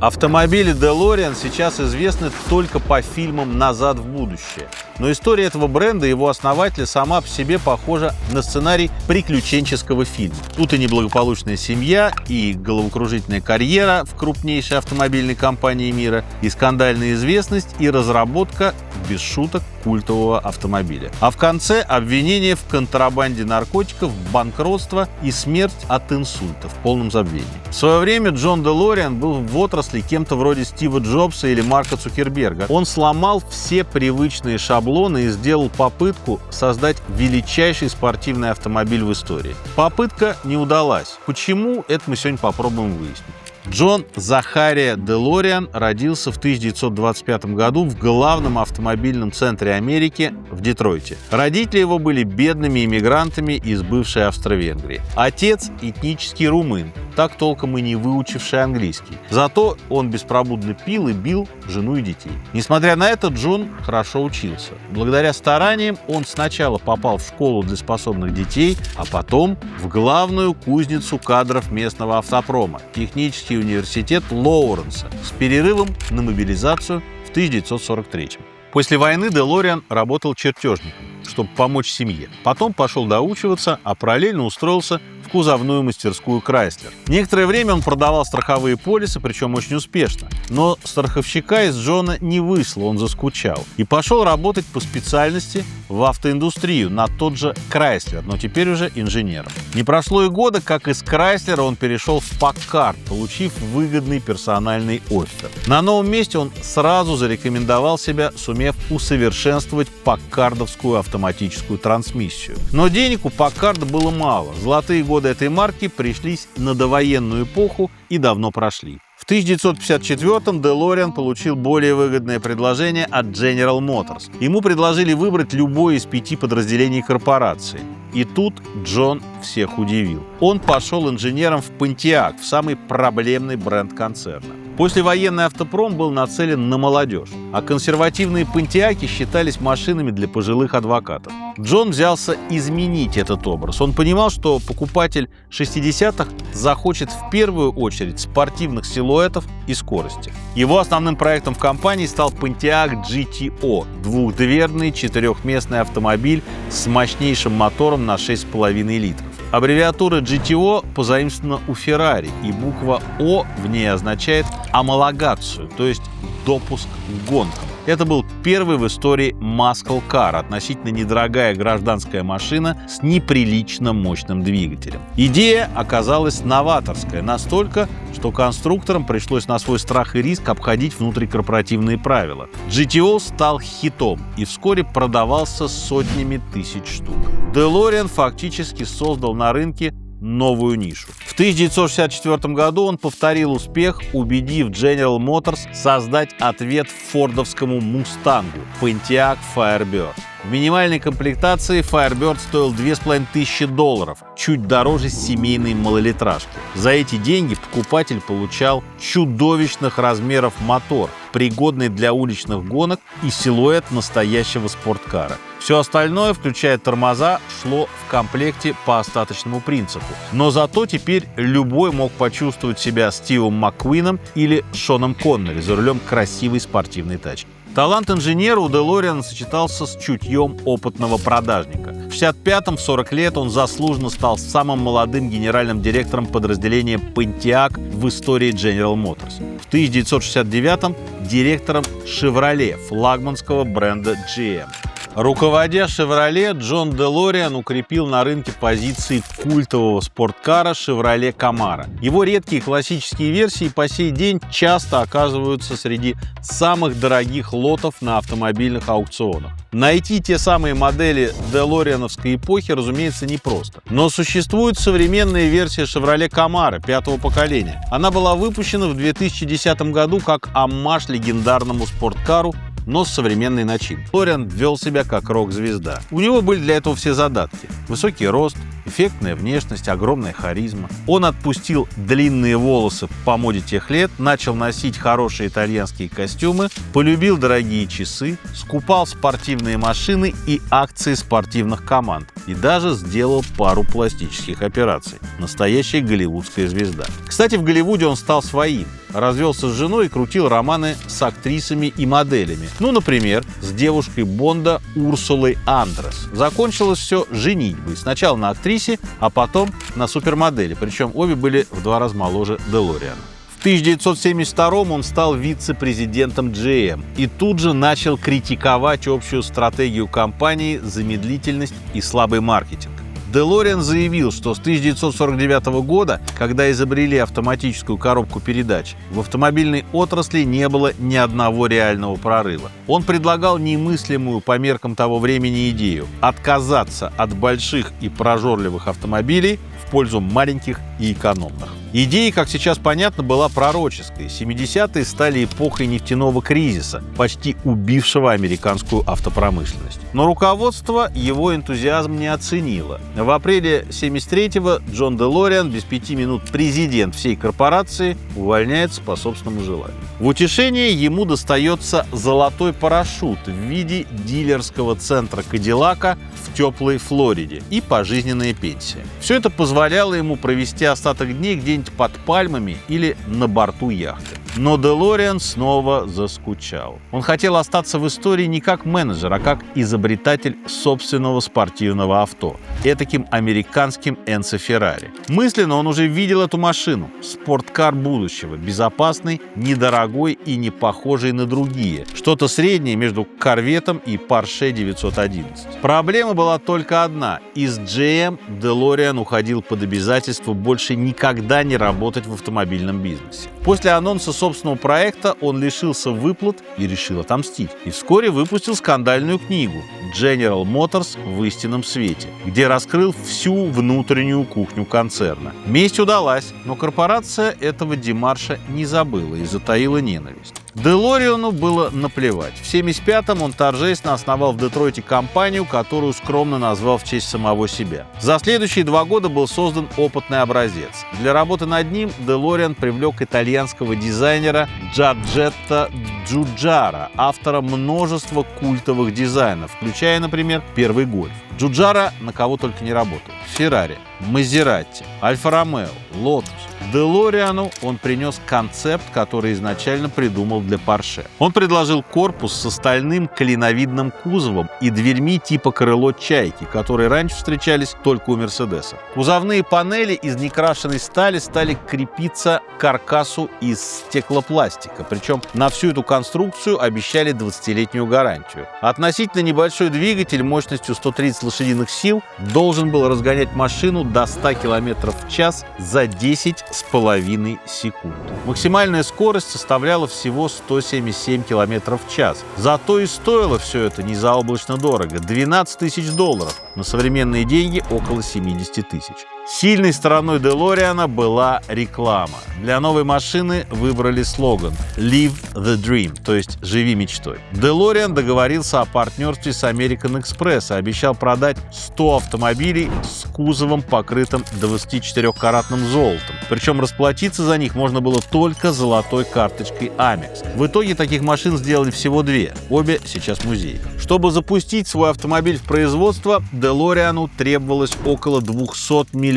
Автомобили DeLorean сейчас известны только по фильмам «Назад в будущее». Но история этого бренда и его основателя сама по себе похожа на сценарий приключенческого фильма. Тут и неблагополучная семья, и головокружительная карьера в крупнейшей автомобильной компании мира, и скандальная известность, и разработка, без шуток, культового автомобиля. А в конце обвинение в контрабанде наркотиков, банкротство и смерть от инсульта в полном забвении. В свое время Джон DeLorean был в отрасли кем-то вроде Стива Джобса или Марка Цукерберга. Он сломал все привычные шаблоны и сделал попытку создать величайший спортивный автомобиль в истории. Попытка не удалась. Почему? Это мы сегодня попробуем выяснить. Джон Захария DeLorean родился в 1925 году в главном автомобильном центре Америки в Детройте. Родители его были бедными иммигрантами из бывшей Австро-Венгрии. Отец – этнический румын, так толком и не выучивший английский. Зато он беспробудно пил и бил жену и детей. Несмотря на это, Джон хорошо учился. Благодаря стараниям он сначала попал в школу для способных детей, а потом в главную кузницу кадров местного автопрома – технический университет Лоуренса с перерывом на мобилизацию в 1943. После войны DeLorean работал чертежником, чтобы помочь семье. Потом пошел доучиваться, а параллельно устроился в кузовную мастерскую Chrysler. Некоторое время он продавал страховые полисы, причем очень успешно. Но страховщика из Джона не вышло, он заскучал. И пошел работать по специальности в автоиндустрию на тот же Chrysler, но теперь уже инженером. Не прошло и года, как из Chrysler он перешел в Packard, получив выгодный персональный оффер. На новом месте он сразу зарекомендовал себя, сумев усовершенствовать паккардовскую автоматическую трансмиссию. Но денег у Packard было мало. Золотые годы этой марки пришлись на довоенную эпоху и давно прошли. В 1954-м DeLorean получил более выгодное предложение от General Motors. Ему предложили выбрать любое из 5 подразделений корпорации. И тут Джон всех удивил. Он пошел инженером в Pontiac, в самый проблемный бренд концерна. Послевоенный автопром был нацелен на молодежь, а консервативные Pontiac'и считались машинами для пожилых адвокатов. Джон взялся изменить этот образ. Он понимал, что покупатель 60-х захочет в первую очередь спортивных силуэтов и скорости. Его основным проектом в компании стал Pontiac GTO – двухдверный четырехместный автомобиль с мощнейшим мотором на 6,5 литров. Аббревиатура GTO позаимствована у Ferrari, и буква О в ней означает «амалогацию», то есть допуск к гонкам. Это был первый в истории muscle car, относительно недорогая гражданская машина с неприлично мощным двигателем. Идея оказалась новаторская, настолько, что конструкторам пришлось на свой страх и риск обходить внутрикорпоративные правила. GTO стал хитом и вскоре продавался сотнями тысяч штук. DeLorean фактически создал на рынке новую нишу. В 1964 году он повторил успех, убедив General Motors создать ответ фордовскому «Мустангу» Pontiac Firebird. В минимальной комплектации Firebird стоил $2500, чуть дороже семейной малолитражки. За эти деньги покупатель получал чудовищных размеров мотор, пригодный для уличных гонок, и силуэт настоящего спорткара. Все остальное, включая тормоза, шло в комплекте по остаточному принципу. Но зато теперь любой мог почувствовать себя Стивом Маккуином или Шоном Коннери за рулем красивой спортивной тачки. Талант инженера у DeLorean сочетался с чутьем опытного продажника. В 65-м, в 40 лет, он заслуженно стал самым молодым генеральным директором подразделения Pontiac в истории General Motors. В 1969-м директором Chevrolet, флагманского бренда GM. Руководя Chevrolet, Джон DeLorean укрепил на рынке позиции культового спорткара Chevrolet Camaro. Его редкие классические версии по сей день часто оказываются среди самых дорогих лотов на автомобильных аукционах. Найти те самые модели DeLorean-овской эпохи, разумеется, непросто. Но существует современная версия Chevrolet Camaro 5-го поколения. Она была выпущена в 2010 году как оммаж легендарному спорткару, но с современной начинкой. DeLorean вел себя как рок-звезда. У него были для этого все задатки. Высокий рост, эффектная внешность, огромная харизма. Он отпустил длинные волосы по моде тех лет, начал носить хорошие итальянские костюмы, полюбил дорогие часы, скупал спортивные машины и акции спортивных команд. и даже сделал пару пластических операций. Настоящая голливудская звезда. Кстати, в Голливуде он стал своим. Развелся с женой и крутил романы с актрисами и моделями. Ну, например, с девушкой Бонда Урсулой Андрес. Закончилось все женитьбой. Сначала на актрисе, а потом на супермодели. Причем обе были в 2 раза моложе Делориана. В 1972 он стал вице-президентом GM и тут же начал критиковать общую стратегию компании за медлительность и слабый маркетинг. Делориан заявил, что с 1949 года, когда изобрели автоматическую коробку передач, в автомобильной отрасли не было ни одного реального прорыва. Он предлагал немыслимую по меркам того времени идею – отказаться от больших и прожорливых автомобилей в пользу маленьких и экономных. Идея, как сейчас понятно, была пророческой. 70-е стали эпохой нефтяного кризиса, почти убившего американскую автопромышленность. Но руководство его энтузиазм не оценило. В апреле 1973-го Джон Делориан, без 5 минут президент всей корпорации, увольняется по собственному желанию. В утешение ему достается золотой парашют в виде дилерского центра Кадиллака в теплой Флориде и пожизненная пенсия. Все это позволяло ему провести остаток дней где-нибудь под пальмами или на борту яхты. Но Делориан снова заскучал. Он хотел остаться в истории не как менеджер, а как изобретатель собственного спортивного авто. Этаким американским Энцо Феррари. Мысленно он уже видел эту машину. Спорткар будущего. Безопасный, недорогой и не похожий на другие. Что-то среднее между Корветом и Porsche 911. Проблема была только одна. Из GM Делориан уходил под обязательство больше никогда не работать в автомобильном бизнесе. После анонса собственного проекта он лишился выплат и решил отомстить. И вскоре выпустил скандальную книгу «General Motors в истинном свете», где раскрыл всю внутреннюю кухню концерна. Месть удалась, но корпорация этого демарша не забыла и затаила ненависть. Делориану было наплевать. В 1975-м он торжественно основал в Детройте компанию, которую скромно назвал в честь самого себя. За следующие 2 года был создан опытный образец. Для работы над ним Делориан привлек итальянского дизайнера Джорджетто Джуджара, автора множества культовых дизайнов, включая, например, первый Гольф. Джуджара на кого только не работал. Феррари, Мазератти, Альфа-Ромео, Лотус. Делориану он принес концепт, который изначально придумал для Porsche. Он предложил корпус с стальным клиновидным кузовом и дверьми типа крыло «Чайки», которые раньше встречались только у Мерседеса. Кузовные панели из некрашенной стали стали крепиться к каркасу из стеклопластика, причем на всю эту конструкцию обещали 20-летнюю гарантию. Относительно небольшой двигатель мощностью 130 лошадиных сил должен был разгонять машину до 100 км в час за 10,5 секунд. Максимальная скорость составляла всего 177 км в час. Зато и стоило все это не заоблачно дорого – $12 000, на современные деньги около 70 тысяч. Сильной стороной Делориана была реклама. Для новой машины выбрали слоган «Live the Dream», то есть «Живи мечтой». Делориан договорился о партнерстве с American Express и обещал продать 100 автомобилей с кузовом, покрытым 24-каратным золотом. Причем расплатиться за них можно было только золотой карточкой Amex. В итоге таких машин сделали всего 2, обе сейчас в музее. Чтобы запустить свой автомобиль в производство, Делориану требовалось около $200 миллионов.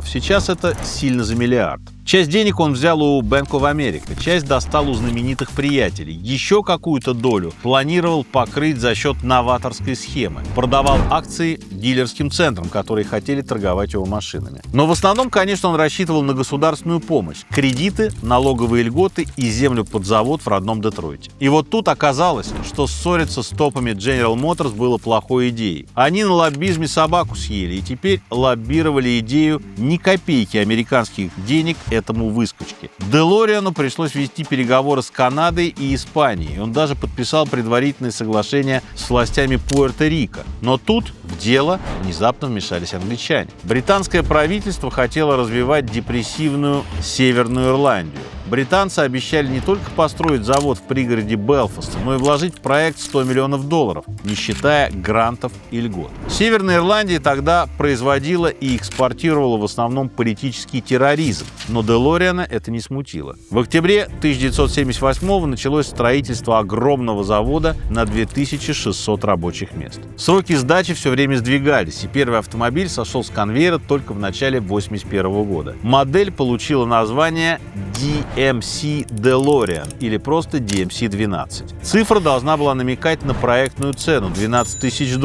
Сейчас это сильно за миллиард. Часть денег он взял у Bank of America, часть достал у знаменитых приятелей. Еще какую-то долю планировал покрыть за счет новаторской схемы. Продавал акции дилерским центрам, которые хотели торговать его машинами. Но в основном, конечно, он рассчитывал на государственную помощь, кредиты, налоговые льготы и землю под завод в родном Детройте. И вот тут оказалось, что ссориться с топами General Motors было плохой идеей. Они на лоббизме собаку съели и теперь лоббировали идею ни копейки американских денег этому выскочке. Делориану пришлось вести переговоры с Канадой и Испанией. Он даже подписал предварительное соглашение с властями Пуэрто-Рико. Но тут в дело внезапно вмешались англичане. Британское правительство хотело развивать депрессивную Северную Ирландию. Британцы обещали не только построить завод в пригороде Белфаста, но и вложить в проект $100 миллионов, не считая грантов и льгот. Северная Ирландия тогда производила и экспортировала в основном политический терроризм, но Делориана это не смутило. В октябре 1978-го началось строительство огромного завода на 2600 рабочих мест. Сроки сдачи все время сдвигались, и первый автомобиль сошел с конвейера только в начале 1981 года. Модель получила название DMC DeLorean или просто DMC-12. Цифра должна была намекать на проектную цену – $12 тысяч,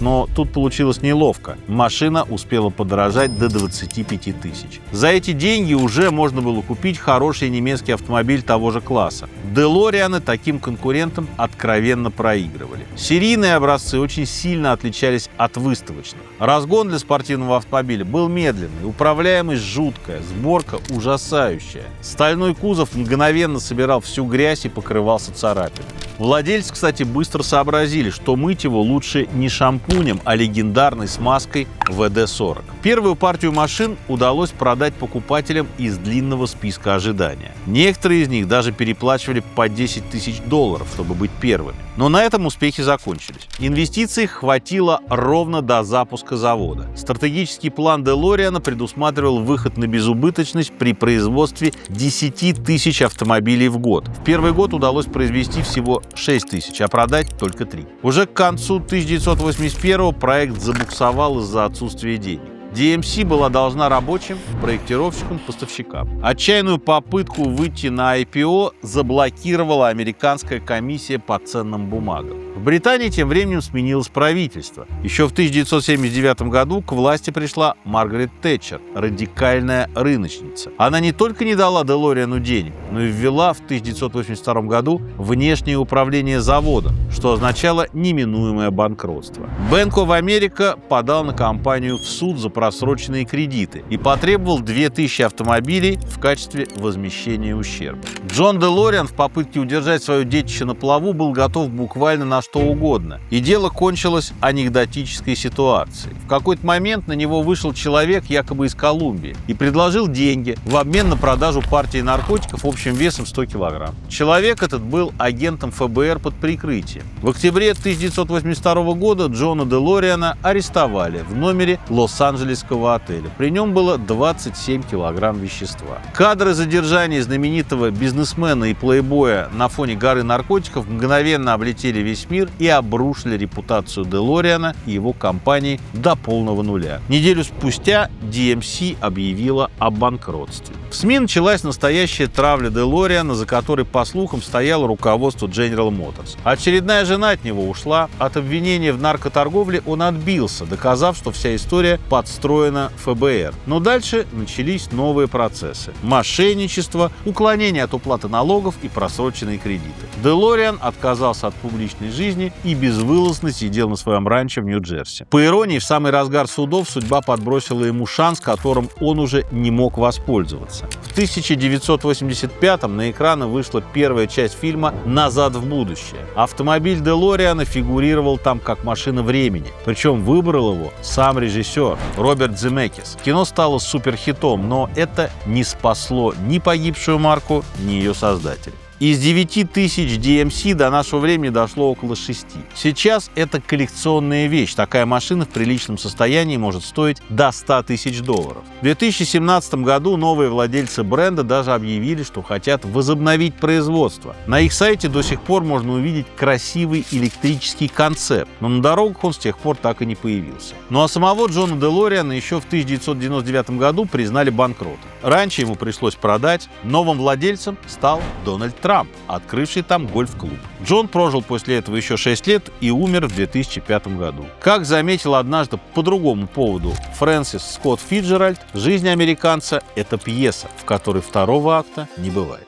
но тут получилось неловко. Машина успела подорожать до 25 тысяч. За эти деньги уже можно было купить хороший немецкий автомобиль того же класса. Делорианы таким конкурентам откровенно проигрывали. Серийные образцы очень сильно отличались от выставочных. Разгон для спортивного автомобиля был медленный, управляемость жуткая, сборка ужасающая. Стальной кузов мгновенно собирал всю грязь и покрывался царапинами. Владельцы, кстати, быстро сообразили, что мыть его лучше не шампунем, а легендарной смазкой WD-40. Первую партию машин удалось продать покупателям из длинного списка ожидания. Некоторые из них даже переплачивали по $10 тысяч, чтобы быть первыми. Но на этом успехи закончились. Инвестиций хватило ровно до запуска завода. Стратегический план Делориана предусматривал выход на безубыточность при производстве 10 тысяч автомобилей в год. В первый год удалось произвести всего 6 тысяч, а продать только 3. Уже к концу 1981-го проект забуксовал из-за отсутствия денег. DMC была должна рабочим, проектировщикам, поставщикам. Отчаянную попытку выйти на IPO заблокировала американская комиссия по ценным бумагам. В Британии тем временем сменилось правительство. Еще в 1979 году к власти пришла Маргарет Тэтчер, радикальная рыночница. Она не только не дала Делориану денег, но и ввела в 1982 году внешнее управление заводом, что означало неминуемое банкротство. Bank of America подал на компанию в суд за просроченные кредиты и потребовал 2000 автомобилей в качестве возмещения ущерба. Джон Делориан в попытке удержать свое детище на плаву был готов буквально на что угодно, и дело кончилось анекдотической ситуацией. В какой-то момент на него вышел человек якобы из Колумбии и предложил деньги в обмен на продажу партии наркотиков общим весом 100 килограмм. Человек этот был агентом ФБР под прикрытием. В октябре 1982 года Джона Делориана арестовали в номере Лос-Анджелесского отеля. При нем было 27 килограмм вещества. Кадры задержания знаменитого бизнесмена и плейбоя на фоне горы наркотиков мгновенно облетели весь мир и обрушили репутацию Делориана и его компании до полного нуля. Неделю спустя DMC объявила о банкротстве. В СМИ началась настоящая травля Делориана, за которой, по слухам, стояло руководство General Motors. Очередная жена от него ушла. От обвинения в наркоторговле он отбился, доказав, что вся история подстроена ФБР. Но дальше начались новые процессы. Мошенничество, уклонение от уплаты налогов и просроченные кредиты. Делориан отказался от публичной жизни и безвылазно сидел на своем ранчо в Нью-Джерси. По иронии, в самый разгар судов судьба подбросила ему шанс, которым он уже не мог воспользоваться. В 1985-м на экраны вышла первая часть фильма «Назад в будущее». Автомобиль Делориана фигурировал там как машина времени. Причем выбрал его сам режиссер Роберт Земекис. Кино стало суперхитом, но это не спасло ни погибшую марку, ни ее создателей. Из 9000 DMC до нашего времени дошло около 6. Сейчас это коллекционная вещь. Такая машина в приличном состоянии может стоить до $100 тысяч. В 2017 году новые владельцы бренда даже объявили, что хотят возобновить производство. На их сайте до сих пор можно увидеть красивый электрический концепт, но на дорогах он с тех пор так и не появился. Ну а самого Джона Делориана еще в 1999 году признали банкротом. Раньше ему пришлось продать. Новым владельцем стал Дональд Трамп, открывший там гольф-клуб. Джон прожил после этого еще 6 лет и умер в 2005 году. Как заметил однажды по другому поводу Фрэнсис Скотт Фицджеральд, жизнь американца – это пьеса, в которой второго акта не бывает.